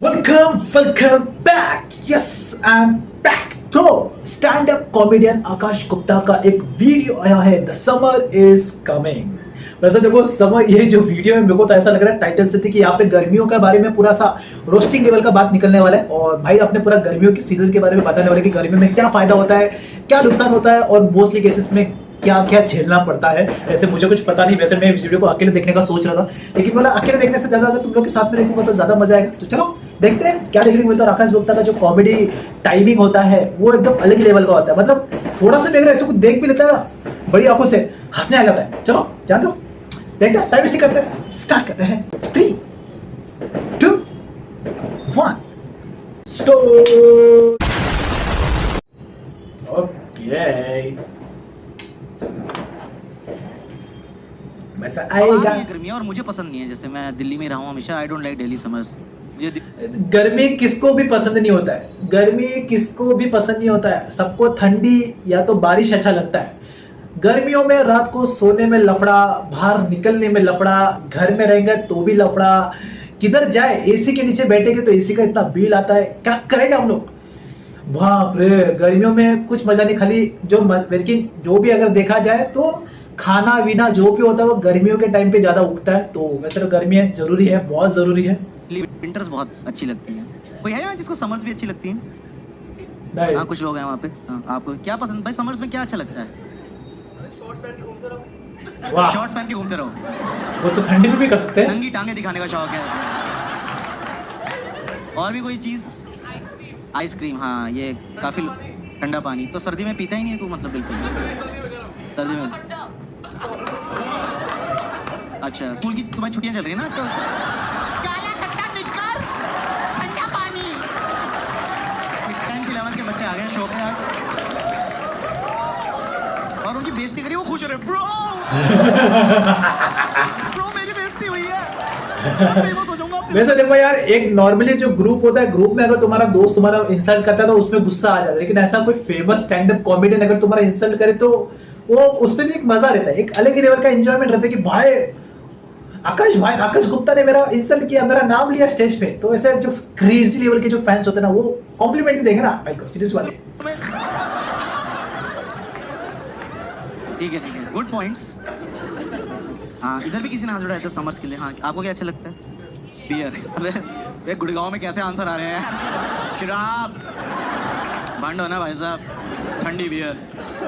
Welcome back. Yes, I am back. तो stand up comedian आकाश गुप्ता का एक वीडियो आया है, द समर इज कमिंग। वैसे देखो, समर ये जो वीडियो है मेरे को तो ऐसा लग रहा है टाइटल से थी कि यहाँ पे गर्मियों के बारे में पूरा सा रोस्टिंग लेवल का बात निकलने वाला है और भाई अपने पूरा गर्मियों की सीजन के बारे में बताने वाले कि गर्मियों में क्या फायदा होता है, क्या नुकसान होता है और मोस्टली केसेस में क्या क्या झेलना पड़ता है। वैसे मुझे कुछ पता नहीं, वैसे मैं इस वीडियो को अकेले देखने का सोच रहा था, लेकिन बोला अकेले देखने से ज्यादा अगर तुम लोग के साथ में देखूंगा तो ज्यादा मजा आएगा। तो चलो देखते हैं क्या देखने को मिलता है। आकाश गुप्ता का जो कॉमेडी टाइमिंग होता है वो एकदम अलग लेवल का होता है। मतलब थोड़ा सा भी अगर ऐसे को देख भी लेता है ना, बड़ी आंखों से हंसने आ जाता है। चलो जानते हो, देखते हैं, टाइम वेस्ट करते हैं, स्टार्ट करते हैं। 3 2 1 स्टार्ट। ओके, वैसा आएगा। ये गर्मी है और मुझे पसंद नहीं है। जैसे मैं दिल्ली में रहा हूँ हमेशा, I don't like Delhi summers. गर्मी किसको भी पसंद नहीं होता है, गर्मी किसको भी पसंद नहीं होता है। सबको ठंडी या तो बारिश अच्छा लगता है। गर्मियों में रात को सोने में लफड़ा, बाहर निकलने में लफड़ा, घर में रहेंगे तो भी लफड़ा, किधर जाए एसी के नीचे बैठेंगे तो एसी का इतना बिल आता है, क्या करेंगे हम लोग। बाप रे, गर्मियों में कुछ मजा नहीं। खाली लेकिन जो भी अगर देखा जाए तो खाना वीना जो भी होता है वो गर्मियों के टाइम पे ज्यादा उगता है। तो वैसे तो गर्मियाँ जरूरी है, बहुत जरूरी है। विंटर्स बहुत अच्छी लगती है। कोई है यहाँ जिसको समर्स भी अच्छी लगती है? नहीं। हाँ, कुछ लोग हैं वहाँ पे। हाँ, आपको क्या पसंद भाई? समर्स में क्या अच्छा लगता है? वाह, शॉर्ट्स पहन के घूमते रहो। वो तो ठंडी में भी कर सकते हैं। नंगी टांगे दिखाने का शौक है। और भी कोई चीज? आइसक्रीम। हाँ, ये काफी ठंडा पानी तो सर्दी में पीता ही नहीं है तू, मतलब बिल्कुल सर्दी में। अच्छा, स्कूल की तुम्हारी छुट्टियां चल रही है ना आजकल? काला खट्टा निक्कर, ठंडा पानी। 10th 11th के बच्चे आ गए शो पे आज और उनकी बेइज्जती करी, वो खुश हो रहे। ब्रो मेरी बेइज्जती हुई है। वैसे देखो यार, एक नॉर्मली जो ग्रुप होता है, ग्रुप में अगर तुम्हारा दोस्त तुम्हारा इंसल्ट करता है तो उसमें गुस्सा आ जाता है। लेकिन ऐसा कोई फेमस स्टैंड अप कॉमेडियन अगर तुम्हारा इंसल्ट करे तो वो उसमें भी एक मजा रहता है, एक अलग ही लेवल का एंजॉयमेंट रहता है कि भाई आकाश गुप्ता ने मेरा इंसल्ट किया, मेरा नाम लिया स्टेज पे। तो ऐसे जो क्रेजी लेवल के जो फैंस होते हैं ना, वो कॉम्प्लीमेंट ही देंगे ना भाई को, सीरियस वाले। ठीक है, गुड पॉइंट्स। हाँ, इधर भी किसी ने हाथ उठाया था समर्स के लिए। हाँ, आपको क्या अच्छा लगता है? बियर। अबे गुड़गांव में कैसे आंसर आ रहे हैं? शराब बंद हो ना भाई साहब। ठंडी beer,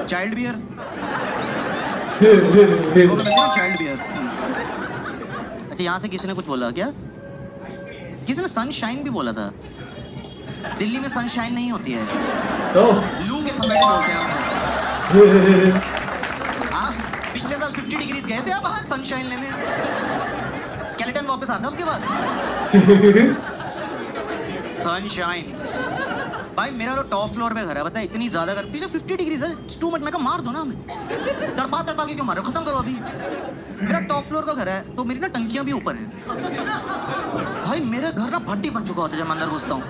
chilled beer, chilled beer. अच्छा, यहाँ से किसी ने कुछ बोला क्या? किसी ने सनशाइन भी बोला था। दिल्ली में सनशाइन नहीं होती है, लू के थपेटे बोलते हैं उसे। पिछले साल 50 डिग्रीज गए थे आप वहाँ सनशाइन लेने। स्केलेटन वापस आता है उसके बाद। सनशाइन भाई, मेरा तो टॉप फ्लोर पे घर है, बता इतनी ज्यादा घर, पिछले 50 डिग्रीज है। टू मच, मैं कहा मार दो ना हमें, तड़पा के क्यों मारो, खत्म करो अभी। मेरा टॉप फ्लोर का घर है तो मेरी ना टंकियां भी ऊपर हैं। भाई मेरा घर ना भट्टी बन चुका होता है जब मैं अंदर घुसता हूँ।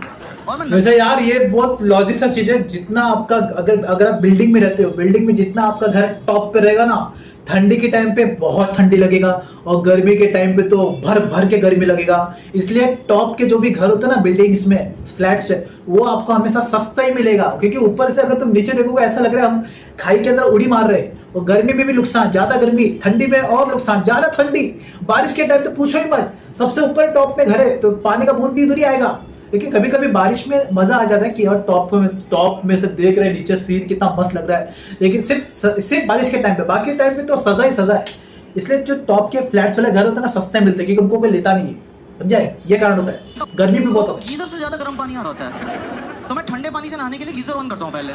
और मैं वैसे यार ये बहुत लॉजिक सा चीज है। जितना आपका अगर आप बिल्डिंग में रहते हो, बिल्डिंग में जितना आपका घर टॉप पे रहेगा ना, ठंडी के टाइम पे बहुत ठंडी लगेगा और गर्मी के टाइम पे तो भर भर के गर्मी लगेगा। इसलिए टॉप के जो भी घर होते हैं ना, बिल्डिंग्स में, फ्लैट्स में, वो आपको हमेशा सस्ता ही मिलेगा। क्योंकि ऊपर से अगर तुम नीचे देखोगे ऐसा लग रहा है हम खाई के अंदर उड़ी मार रहे हैं। और गर्मी में भी नुकसान, ज्यादा गर्मी, ठंडी में और नुकसान, ज्यादा ठंडी, बारिश के टाइम तो पूछो ही मत। सबसे ऊपर टॉप में घर है तो पानी का बूंद भी उधर ही आएगा। लेकिन कभी कभी बारिश में मजा आ जाता है कि यार टॉप में से देख रहे हैं नीचे सीन कितना मस्त लग रहा है। लेकिन सिर्फ बारिश के टाइम पे, बाकी टाइम पे तो सजा ही सजा है। इसलिए जो टॉप के फ्लैट्स वाले घर होते हैं ना, सस्ते मिलते हैं क्योंकि उनको कोई लेता नहीं है। समझाए, ये कारण होता है। गर्मी भी बहुत होता है। गीजर से ज्यादा गर्म पानी आ रहा होता है तो मैं ठंडे पानी से नहाने के लिए गीजर ऑन करता हूँ पहले।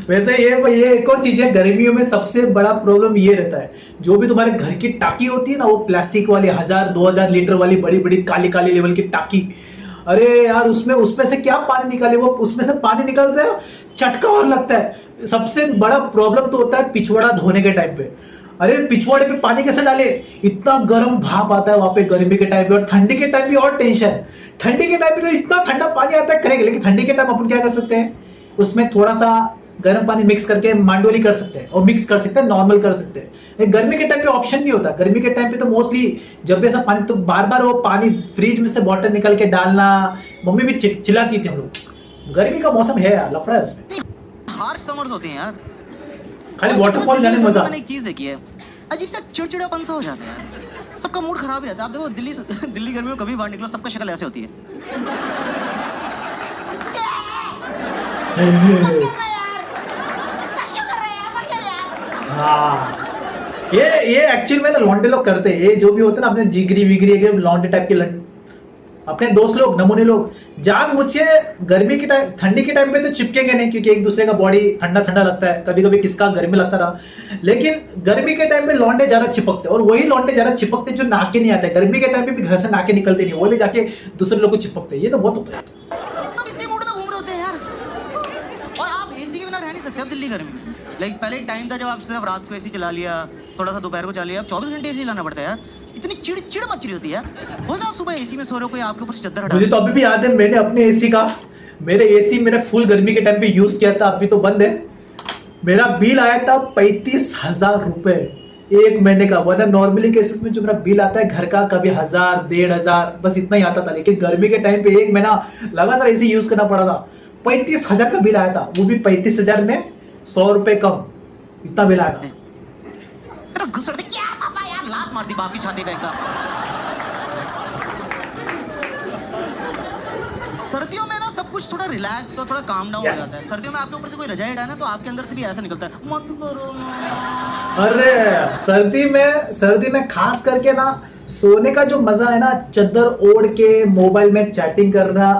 वैसे ये एक और चीज है, गर्मियों में सबसे बड़ा प्रॉब्लम ये रहता है, जो भी तुम्हारे घर की टाकी होती है ना, वो प्लास्टिक वाली 1000-2000 लीटर वाली बड़ी बड़ी काली काली लेवल की टाकी। अरे यार, उसमें से क्या पानी निकाले, वो उसमें से पानी निकलता है, चटका और लगता है। सबसे बड़ा प्रॉब्लम तो होता है पिछवाड़ा धोने के टाइम पे। अरे पिछवाड़े पे पानी कैसे डाले, इतना गर्म भाप आता है वहां पे गर्मी के टाइम पे। और ठंडी के टाइम भी और टेंशन, ठंडी के टाइम पे तो इतना ठंडा पानी आता है करेंगे। लेकिन ठंडी के टाइम अपन क्या कर सकते हैं, उसमें थोड़ा सा गर्म पानी मिक्स करके मांडोली कर सकते हैं और मिक्स कर सकते हैं, नॉर्मल कर सकते हैं। गर्मी के टाइम पे ऑप्शन नहीं होता। गर्मी के टाइम पे तो मोस्टली जब भी ऐसा पानी, तो बार बार वो पानी फ्रिज में से बॉटल निकल के डालना, मम्मी भी चिल्लाती थी हम लोग। गर्मी का मौसम है यार, लफड़ा है उसमें। हार्श समर्स होते हैं यार, खाली वाटरफॉल जाने में मजा। मैंने एक चीज देखी है, अजीब सा चिड़चिड़ापन सा हो जाता है यार, सबका मूड खराब ही रहता है। आप देखो दिल्ली गर्मी में कभी बाहर निकलो, सबका शक्ल ऐसे होती है। हाँ, ये एक्चुअली में ना लॉन्डे लोग करते हैं, ये जो भी होता है ना अपने जिगरी विगरी के लॉन्डे टाइप के अपने दोस्त लोग, नमूने लोग जान मुझे गर्मी के टाइम, ठंडी के टाइम पे तो चिपकेंगे नहीं, क्योंकि एक दूसरे का बॉडी ठंडा ठंडा लगता है, कभी कभी किसका गर्मी लगता रहा। लेकिन गर्मी के टाइम पे लौंडे ज्यादा चिपकते, और वही लौंडे ज्यादा चिपकते जो नाके नहीं आते। गर्मी के टाइम पे भी घर से नाके निकलते नहीं, वो ले जाके दूसरे लोग को चिपकते। ये तो बहुत होता है। सब इसी मूड में घूम रहे होते हैं यार, और आप एसी के बिना रह नहीं सकते अब दिल्ली गर्मी में। लाइक पहले एक टाइम था जब आप सिर्फ रात को एसी चला लिया, थोड़ा सा दोपहर को चला लिया, अब 24 घंटे एसी लाना पड़ता है यार। इतनी चिड़ मच रही होती है यार। बोलो आप सुबह एसी में सो रहे हो, कोई आपके ऊपर चद्दर हटा। मुझे तो अभी भी याद है, मैंने अपने एसी का, मेरे एसी मेरे फुल गर्मी के टाइम पे यूज किया था, अभी तो बंद है। मेरा बिल आया था 35,000 रुपए एक महीने का। वरना नॉर्मली केसेस में जो मेरा बिल आता है घर का, कभी 1,000 1,500 बस इतना ही आता था। लेकिन गर्मी के टाइम पे एक महीना लगातार एसी यूज करना पड़ा था। 35,000 का बिल आया था, वो भी 35,000 में 100 रुपए कम, इतना बिल आया था। घुसड़ दे क्या पापा यार, लात मार दी बाप की छाती पे एकदम। सर्दियों में ना सब कुछ थोड़ा रिलैक्स और थोड़ा काम डाउन हो जाता है। सर्दियों में आपके ऊपर से कोई रजाई हटाए ना, तो आपके अंदर से भी ऐसा निकलता है, मत करो ना। अरे सर्दी में खास करके ना सोने का जो मजा है ना, चद्दर ओढ़ के मोबाइल में चैटिंग करना,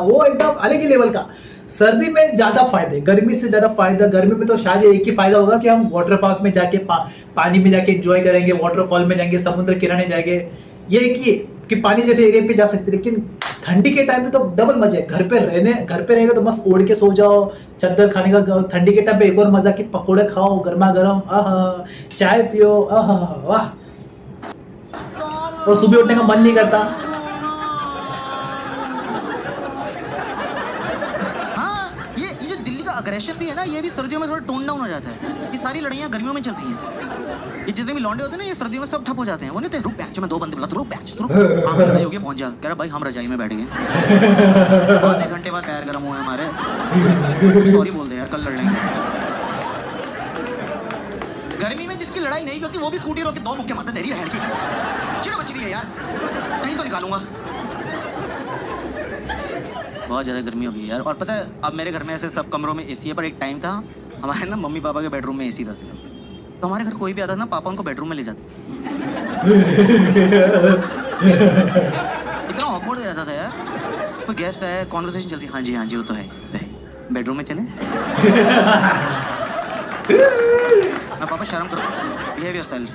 वो एकदम अलग ही लेवल का। सर्दी में ज्यादा फायदे, गर्मी से ज्यादा फायदा। गर्मी में तो शायद एक ही फायदा होगा कि हम वाटर पार्क में जाके पानी में जाके एंजॉय करेंगे, वाटरफॉल में जाएंगे, समुद्र किनारे जाएंगे, ये कि पानी जैसे एरिया पे जा सकते। लेकिन ठंडी के टाइम पे तो डबल मजे। घर पे रहेगा तो मस्त ओढ़ के सो जाओ, चद्दर खाने का। ठंडी के टाइम पे एक और मजा कि पकोड़े खाओ गर्मा गर्म, चाय पियो, वाह। और सुबह उठने का मन नहीं करता। अग्रेशन भी है ना, ये भी सर्दियों में थोड़ा टोन डाउन हो जाता है। ये सारी लड़ाइयाँ गर्मियों में चल रही हैं। ये जितने भी लौंडे होते हैं ना, ये सर्दियों में सब ठप हो जाते हैं। वो नहीं थे रुक बैच में 2 बंदे बुलाते, रुक बैच रुक, हाँ लड़ाई हो गई, पहुंच जा। कह रहा भाई हम रजाई में बैठ गए, आधे घंटे बाद पैर गर्म हुए हमारे, सॉरी बोल दे यार, कल लड़ लेंगे। गर्मी में जिसकी लड़ाई नहीं होती वो भी स्कूटी रोक के 2 मुक्के मारते, तेरी हेड की चिड़ मच रही है यार, कहीं तो निकालूंगा। बहुत ज़्यादा गर्मी हो गई यार। और पता है अब मेरे घर में ऐसे सब कमरों में एसी है, पर एक टाइम था हमारे ना मम्मी पापा के बेडरूम में एसी था सिर्फ, तो हमारे घर कोई भी आता था ना, पापा उनको बेडरूम में ले जाते। इतना ऑकवर्ड हो जाता था यार, कोई गेस्ट आया, कॉन्वर्सेशन चल रही, हाँ जी वो तो है बेडरूम में चले। पापा शर्म करो, बिहेव योरसेल्फ।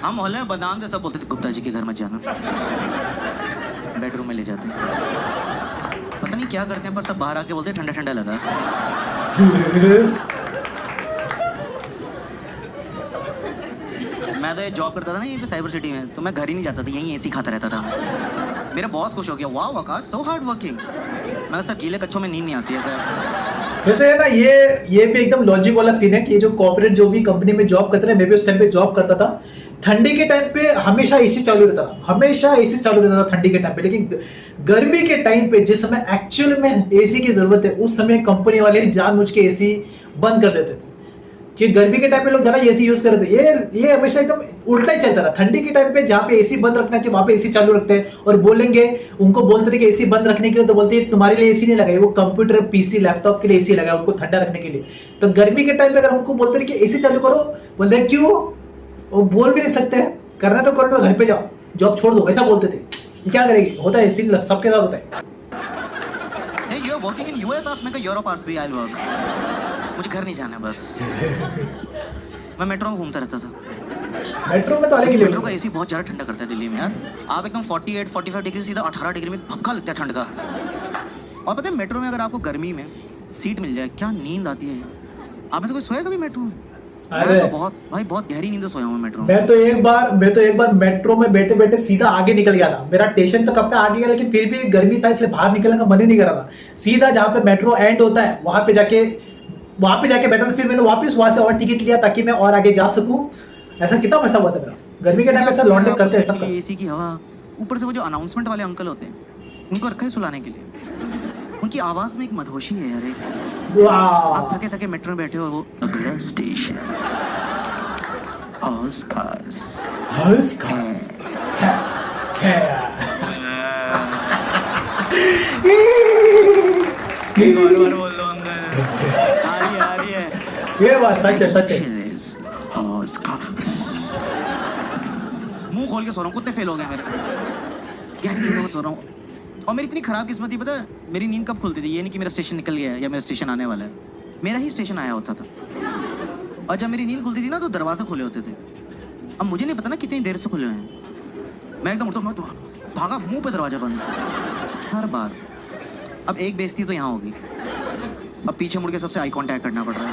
हम मोहल्ले में बदनाम थे, सब बोलते थे गुप्ता जी के घर मत जाना, बेडरूम में ले जाते। पता नहीं क्या करते हैं, पर सब बाहर आके बोलते ठंडा ठंडा लगा। मैं तो ये जॉब करता था ना यहीं पे साइबर सिटी में, तो मैं घर ही नहीं जाता था, यहीं एसी खाता रहता था। मेरा बॉस खुश हो गया, वाह आकाश सो हार्ड वर्किंग। मैं सर गीले कच्चों में नींद नहीं आती है सर। वैसे है ना, ये भी एकदम लॉजिक वाला सीन है कि जो कॉर्पोरेट जो भी कंपनी में जॉब करते हैं, मैं भी उस टाइम पे जॉब करता था। ठंडी के टाइम पे हमेशा एसी चालू रहता था, ठंडी के टाइम पे। लेकिन गर्मी के टाइम पे जिस समय एक्चुअल में एसी की जरूरत है, उस समय कंपनी वाले जानबूझ के एसी बंद कर देते थे, कि गर्मी के टाइम पे लोग ज्यादा एसी यूज करते थे। ये हमेशा एकदम उल्टा ही चलता था। ठंडी के टाइम पे जहाँ पे एसी बंद रखना चाहिए वहां पे एसी चालू रखते हैं, और बोलेंगे उनको बोलते थे कि एसी बंद रखने के लिए, तो बोलते हैं तुम्हारे लिए एसी नहीं लगाए, वो कंप्यूटर पीसी लैपटॉप के लिए एसी लगाया, उनको ठंडा रखने के लिए। तो गर्मी के टाइम पे अगर उनको बोलते थे कि एसी चालू करो, बोलते हैं क्यों, वो बोल भी नहीं सकते हैं, करना तो करो, तो घर पे जाओ, जॉब छोड़ दो, ऐसा बोलते थे। ये क्या करेगी, होता है एसी सबके साथ होता है। Hey, you're working in US hours, मैं यूरोप आवर्स भी I'll work। मुझे घर नहीं जाना बस। मैं मेट्रो में घूमता रहता था। मेट्रो में तो अलग ही लेवल, मेट्रो का एसी बहुत ज्यादा ठंडा करता है दिल्ली में यार। आप एकदम 48-45 डिग्री सीधा 18 डिग्री में भपका लगता है ठंड का। और पता है मेट्रो में अगर आपको गर्मी में सीट मिल जाए, क्या नींद आती है यार। आप में से कोई सोया कभी मेट्रो में? मैं तो बहुत गहरी नींद सोया हूँ मेट्रो में। मैं तो एक बार मेट्रो में बैठे बैठे सीधा आगे निकल गया था। मेरा स्टेशन तो कब तक आगे गया, लेकिन फिर भी गर्मी था इसलिए बाहर निकलने का मन ही नहीं कर रहा था। सीधा जहाँ पे मेट्रो एंड होता है वहां पे जाके वहां पे जाके बैठा था, फिर मैंने वापस वहां से और टिकट लिया ताकि मैं और आगे जा सकूं। ऐसा कितना मजा हुआ था मेरा। गर्मी के टाइम पे ऐसा लौंडे करते हैं सब। एसी की हवा, ऊपर से वो जो अनाउंसमेंट वाले अंकल होते हैं उनको रखा है सुलाने के लिए। उनकी आवाज में एक मधोशी है यार। आप थके थके मेट्रो में बैठे हो, वो अगला स्टेशन हाउस खास है। बार बोल दो अंकल, आ रही है। ये बात सच है। मुंह खोल के सो रहा हूँ, कुत्ते फेल हो गए मेरे। गहरी नींद में सो रहा हूँ। और मेरी इतनी खराब किस्मत थी, पता है मेरी नींद कब खुलती थी? ये नहीं कि मेरा स्टेशन निकल गया है या मेरा स्टेशन आने वाला है, मेरा ही स्टेशन आया होता था। और जब मेरी नींद खुलती थी ना तो दरवाजे खुले होते थे। अब मुझे नहीं पता ना कितनी देर से खुले हुए हैं। मैं एकदम उठता हूँ, भागा, मुंह पे दरवाजा बंद हर बार। अब एक बेइज्जती तो यहाँ होगी, अब पीछे मुड़ के सबसे आई कांटेक्ट करना पड़ रहा है।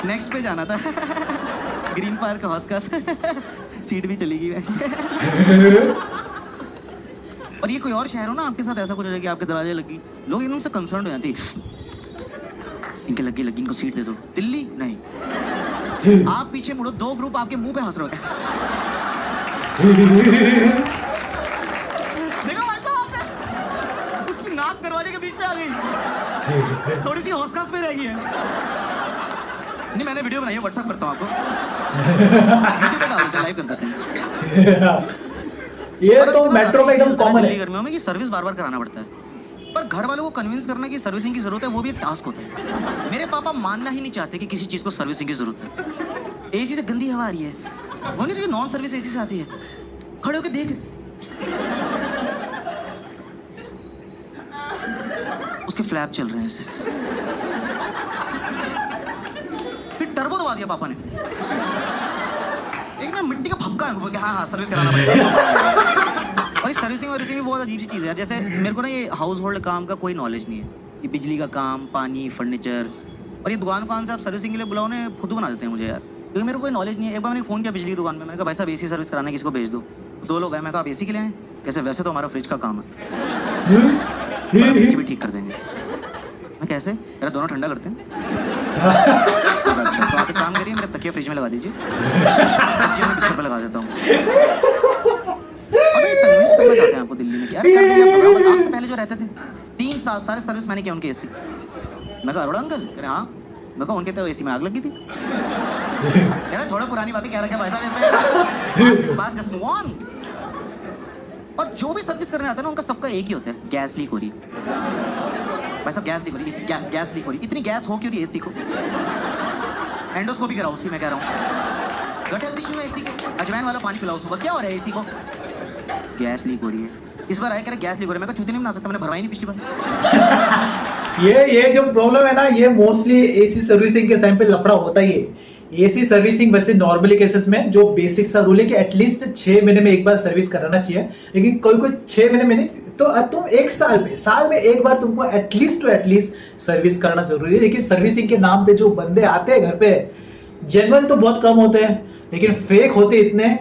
नेक्स्ट पे जाना था। ग्रीन पार्क हाउस का सीट भी चली गई। और ये कोई और शहर हो ना, आपके साथ ऐसा कुछ हो जाए कि आपके दरवाजे लगी, लोग एकदम से कंसर्न हो जाते हैं, इनके लगी इनको सीट दे दो। दिल्ली नहीं, आप पीछे मुड़ो, 2 ग्रुप आपके मुंह पे हंस रहे होते हैं। देखो भाई साहब, आपने उसकी नाक दरवाजे के बीच में आ गई, थोड़ी सी हौसखास में रह गई है। नहीं, मैंने वीडियो बनाई है, व्हाट्सएप करता हूँ आपको, यूट्यूब पे डाल देते हैं, लाइव कर देते हैं। ये तो मेट्रो में एकदम कॉमन है। गर्मियों में कि सर्विस बार-बार कराना पड़ता है, पर घर वालों को कन्विंस करना कि सर्विसिंग की जरूरत है वो भी एक टास्क होता है। मेरे पापा मानना ही नहीं चाहते कि किसी चीज को सर्विसिंग की जरूरत है। एसी से गंदी हवा आ रही है, वो नहीं तो नॉन सर्विस एसी से आती है, खड़े होकर देख, उसके फ्लैप चल रहे हैं ऐसे। फिर टर्बो दबा दिया पापा ने, एक ना मिट्टी का भपका है कि हाँ सर्विस कराना पड़ेगा। और ये सर्विसिंग भी बहुत अजीब सी चीज़ है यार। जैसे मेरे को ना ये हाउस होल्ड काम का कोई नॉलेज नहीं है, ये बिजली का काम, पानी, फर्नीचर, और ये दुकान से आप सर्विसिंग के लिए बुलाओ ना, फुद्दू बना देते हैं मुझे यार, क्योंकि मेरे को कोई नॉलेज नहीं है। एक बार मैंने फ़ोन किया बिजली की दुकान में, मैंने कहा भाई साहब एसी सर्विस कराना है, किसको भेज दो? 2 लोग हैं, मैं कहा आप एसी के लिए आए? जैसे वैसे तो हमारा फ्रिज का काम है, एसी भी ठीक कर देंगे। मैं कैसे? मेरा दोनों ठंडा करते हैं। अच्छा, तो आप एक काम करिए, मेरे तकिया फ्रिज में लगा दीजिए, सब्जी में बिस्तर पे लगा देता हूँ। अबे कन्विंस करना चाहते हैं आपको दिल्ली में, क्या कर देंगे? आपसे पहले जो रहते थे 3 साल सारे सर्विस मैंने किया उनके एसी। मैं कहा अरोड़ा अंकल? कह रहे हाँ। मैं कहा उनके तो एसी में आग लगी थी। कह रहे थोड़ा पुरानी बातें कह रखे भाई साहब इसमें। और जो भी सर्विस करने आता है ना, उनका सबका एक ही होता है, गैस लीक हो रही है। भाई साहब गैस लीक हो रही है, गैस लीक हो रही है। इतनी गैस हो क्यों रही है एसी को? एंडोस्कोपी कराओ, उसी में कह रहा हूँ। गट हेल्थ इशू है एसी को, अजवाइन वाला पानी पिलाओ सुबह। क्या हो रहा है एसी को? गैस लीक हो रही है। इस बार आया कह रहे गैस लीक हो रही है। मैं कहा चूती नहीं बना सकता, मैंने भरवाई नहीं पिछली बार। ये जो प्रॉब्लम है ना, ये मोस्टली एसी सर्विसिंग के टाइम पे लफड़ा होता ही है। एसी सर्विसिंग वैसे नॉर्मली केसेस में जो बेसिक सा रूल है कि एटलीस्ट 6 महीने में एक बार सर्विस कराना चाहिए, लेकिन कोई 6 महीने में नहीं, तो तुम 1 साल में एक बार तुमको एटलीस्ट सर्विस करना जरूरी है। लेकिन सर्विसिंग के नाम पे जो बंदे आते हैं घर पे, जेन्युइन तो बहुत कम होते हैं, लेकिन फेक होते इतने।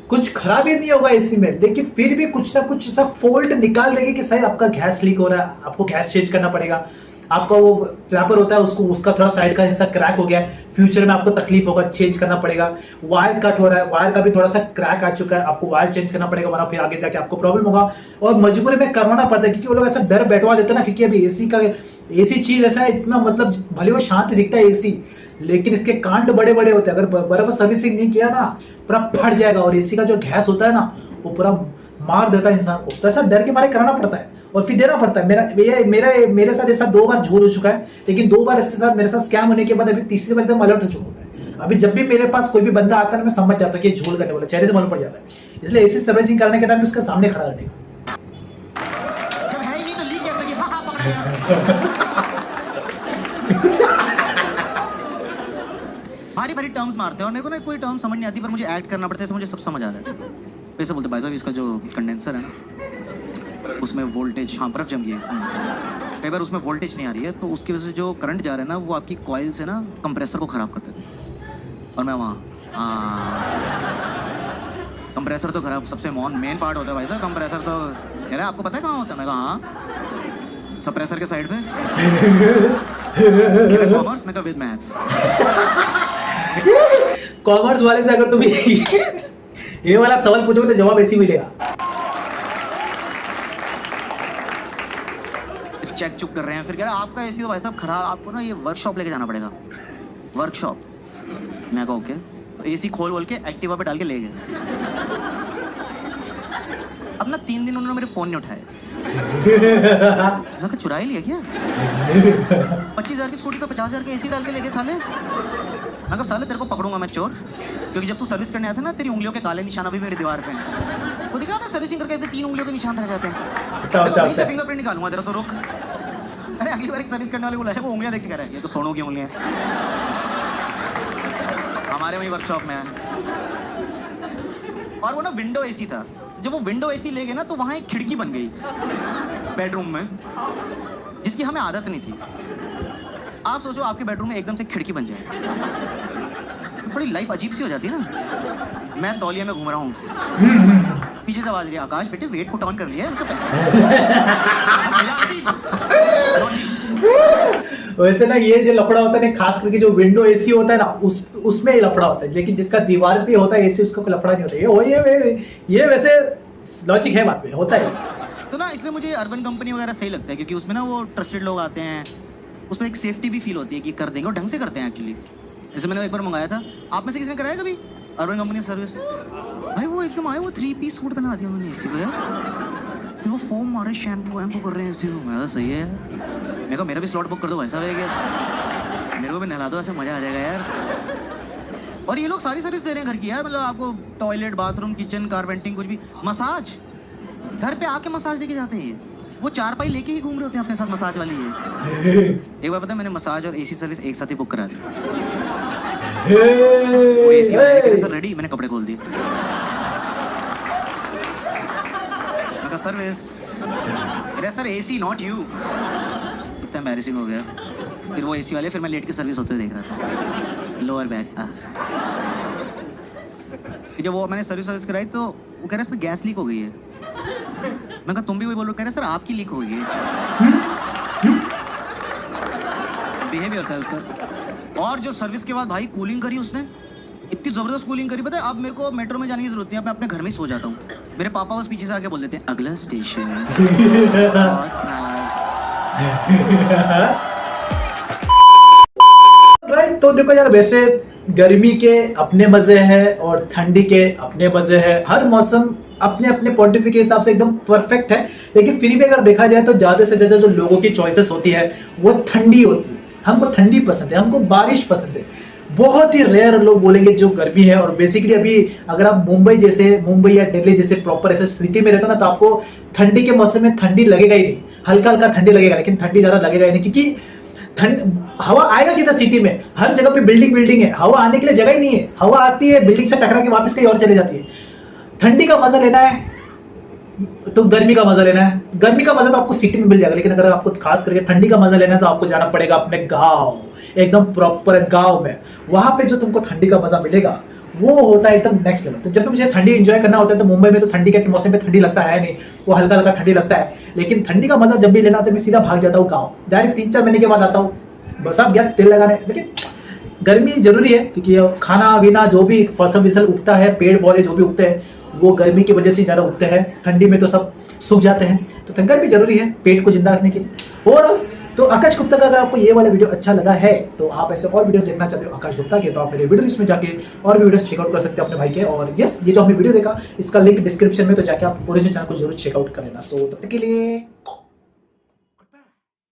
कुछ खराबी नहीं होगा एसी में, लेकिन फिर भी कुछ ना कुछ ऐसा फॉल्ट निकाल देंगे कि सही आपका गैस लीक हो रहा है, आपको गैस चेंज करना पड़ेगा। आपका वो फ्लैपर होता है, उसका थोड़ा साइड का हिस्सा क्रैक हो गया है, फ्यूचर में आपको तकलीफ होगा, चेंज करना पड़ेगा। वायर कट हो रहा है, वायर का भी थोड़ा सा क्रैक आ चुका है, आपको वायर चेंज करना पड़ेगा, वरना फिर आगे जाके आपको प्रॉब्लम होगा। और मजबूरी में करवाना पड़ता है, क्योंकि वो लोग ऐसा डर बैठवा देते हैं ना, क्योंकि अभी एसी चीज ऐसा है, इतना मतलब भले वो शांत दिखता है एसी, लेकिन इसके कांड बड़े बड़े होते हैं। अगर बराबर सर्विसिंग नहीं किया ना, पूरा फट जाएगा। और एसी का जो गैस होता है ना, वो पूरा मार देता है इंसान को। तो ऐसा डर के मारे कराना पड़ता है और फिर देना पड़ता है। मेरे साथ ऐसा 2 बार झूठ हो चुका है, लेकिन 2 बार इसके साथ मेरे साथ स्कैम होने के बाद अभी तीसरी बार एकदम अलर्ट हो चुका है। अभी जब भी मेरे पास कोई भी बंदा आता है, मैं समझ जाता हूँ कि झूठ करने वाला, चेहरे से मालूम पड़ जाता है। इसलिए एसी सर्विसिंग करने के टाइम उसके सामने खड़ा रहने का। जब है ही नहीं तो लीक कैसे होगी? हाँ पकड़ा भारी टर्म्स मारते हैं, और मेरे को ना कोई टर्म समझ नहीं आती, पर मुझे एक्ट करना पड़ता है, मुझे सब समझ आ रहा है। वैसे बोलते भाई साहब इसका जो कंडेंसर है ना, उसमें वोल्टेज, हाँ बर्फ जम गई है, कई बार उसमें वोल्टेज नहीं आ रही है, तो उसकी वजह से जो करंट जा रहा है ना, वो आपकी कॉइल से ना कंप्रेसर को ख़राब कर देता है। और मैं वहाँ कंप्रेसर तो खराब सबसे मेन पार्ट होता है भाई साहब। कंप्रेसर तो कह रहा है आपको पता है कहाँ होता है? मैं कहा हाँ। सप्रेसर के साइड पे। कॉमर्स में का विद मैथ्स। कॉमर्स वाले से अगर तुम ये वाला सवाल पूछोगे तो जवाब ऐसे ही मिलेगा। चेक चुक कर रहे हैं, फिर कह रहा है आपका एसी तो भाई साहब खराब, आपको ना ये वर्कशॉप लेके जाना पड़ेगा। वर्कशॉप? मैं कहा ओके। तो एसी खोल बोल के एक्टिवा पे डाल के ले गए। अब ना 3 दिन उन्होंने मेरे फोन नहीं उठाए। मैं कहा चुरा ही लिया क्या? 25,000 की स्कूटी पे 50,000 के एसी डाल के ले गए साले। मैं कहा साले तेरे को पकड़ूंगा मैं चोर, क्योंकि जब तू सर्विस करने आया था ना तेरी उंगलियों के काले निशान अभी मेरी दीवार पे हैं। वो दिखा मैं सर्विसिंग करके 3 उंगलियों के निशान रह जाते हैं। वहीं से फिंगरप्रिंट निकालूंगा तेरा, तो रुक। अरे अगली बार सर्विस करने वाले बोला है वो उंगलियां देख के कह रहा है ये तो सोनू की उंगलियां हमारे वही वर्कशॉप में है। और वो ना विंडो एसी था, जब वो विंडो एसी ले गए ना तो वहां एक खिड़की बन गई बेडरूम में, जिसकी हमें आदत नहीं थी। आप सोचो आपके बेडरूम में एकदम से खिड़की बन जाए तो थोड़ी लाइफ अजीब सी हो जाती है ना। मैं तौलिया में घूम रहा हूँ, पीछे से आवाज रही है आकाश बेटे वेट पुट ऑन कर लिया है। वैसे ना ये जो लफड़ा होता है ना, खास करके जो विंडो एसी होता है ना उसमें ये लफड़ा होता है, लेकिन जिसका दीवार पे होता है एसी उसका कोई लफड़ा नहीं होता। ये वैसे लॉजिक है, बात पे होता है। तो ना इसलिए मुझे अर्बन कंपनी वगैरह सही लगता है, क्योंकि उसमें ना वो ट्रस्टेड लोग आते हैं, उसमें एक सेफ्टी भी फील होती है कि कर देंगे और ढंग से करते हैं एक्चुअली। जैसे मैंने एक बार मंगाया था, आप में से किसी ने कराया कभी अर्बन कंपनी सर्विस? भाई वो एकदम आए, वो 3 पीस सूट बना दिया उन्होंने एसी को यार, फिर वो फोम मारे शैम्पू वैम्पू कर रहे हैं एसी को। मैं तो सही है यार, मेरे को मेरा भी स्लॉट बुक कर दो भाई साहब, मेरे को भी नहला दो, ऐसे मजा आ जाएगा यार। और ये लोग सारी सर्विस दे रहे हैं घर की यार, मतलब आपको टॉयलेट, बाथरूम, किचन, कारपेंटिंग, कुछ भी, मसाज घर पे आके मसाज देके जाते हैं। वो 4 पाई लेके ही घूम रहे होते हैं अपने साथ मसाज वाली है। एक बार पता है मैंने मसाज और एसी सर्विस एक साथ ही बुक करा दी। वो एसी वाला है, सर रेडी, मैंने कपड़े खोल दिए। मैं कहा सर्विस, अरे सर एसी नॉट यू। इतना एम्बैरेसिंग हो गया। फिर वो एसी वाले, फिर मैं लेट के सर्विस होते हुए देख रहा था, लोअर बैक। जब वो मैंने सर्विस कराई तो वो कह रहा है सर गैस लीक हो गई है। मैं कहा तुम भी वही बोल रहे हो? कह रहे सर आपकी लीक हो गई है। Behave yourself sir. और जो सर्विस के बाद भाई कूलिंग करी उसने, इतनी जबरदस्त कूलिंग करी, पता है अब मेरे को मेट्रो में जाने की जरूरत नहीं है, मैं अपने घर में ही सो जाता हूँ। मेरे पापा बस पीछे से आके बोल देते हैं अगला स्टेशन राइट। तो देखो यार, वैसे गर्मी के अपने मजे हैं और ठंडी के अपने मजे हैं। हर मौसम अपने अपने पॉइंट ऑफ व्यू के हिसाब से एकदम परफेक्ट है, लेकिन फिर भी अगर देखा जाए तो ज्यादा से ज्यादा जो लोगों की चॉइसेस होती है वो ठंडी होती है। हमको ठंडी पसंद है, हमको बारिश पसंद है। बहुत ही रेयर लोग बोलेंगे जो गर्मी है। और बेसिकली अभी अगर आप मुंबई या दिल्ली जैसे प्रॉपर ऐसे सिटी में रहते हो ना, तो आपको ठंडी के मौसम में ठंडी लगेगा ही नहीं, हल्का हल्का ठंडी लगेगा, लेकिन ठंडी ज्यादा लगेगा ही नहीं, क्योंकि हवा आएगा किधर? सिटी में हर जगह पे बिल्डिंग है, हवा आने के लिए जगह ही नहीं है। हवा आती है, बिल्डिंग से टकरा के वापस कहीं और चली जाती है। ठंडी का मजा लेना है तो गर्मी का मजा लेना है। गर्मी का मजा तो आपको सिटी में मिल जाएगा, लेकिन अगर आपको खास करके ठंडी का मजा लेना है तो आपको जाना पड़ेगा अपने गांव, एकदम प्रॉपर गांव में। वहां पे जो तुमको ठंडी का मजा मिलेगा वो होता है एकदम नेक्स्ट लेवल। तो जब भी मुझे ठंडी एंजॉय करना होता है तो मुंबई में तो ठंडी के मौसम में ठंडी लगता है नहीं, वो हल्का हल्का ठंडी लगता है। लेकिन ठंडी का मजा जब भी लेना होता है मैं सीधा भाग जाता हूँ गाँव, डायरेक्ट 3-4 महीने के बाद आता हूँ, बस आप गया तेल लगाने। लेकिन गर्मी जरूरी है, क्योंकि खाना पीना जो भी फसल विसल उगता है, पेड़ पौधे जो भी उगते हैं वो गर्मी की वजह से ज्यादा उगते हैं। ठंडी में तो सब सूख जाते हैं, तो गर्मी जरूरी है पेट को जिंदा रखने के लिए। और तो आकाश गुप्ता का अगर आपको ये वाला वीडियो अच्छा लगा है तो आप ऐसे और वीडियोस देखना चाहते हो आकाश गुप्ता के, तो आप मेरे वीडियो लिस्ट में जाके और भी वीडियोस चेकआउट कर सकते हो अपने भाई के। और यस, ये जो हमने वीडियो देखा इसका लिंक डिस्क्रिप्शन में, तो जाके आप ओरिजिनल चैनल को जरूर चेकआउट कर लेना। सो तब तक के लिए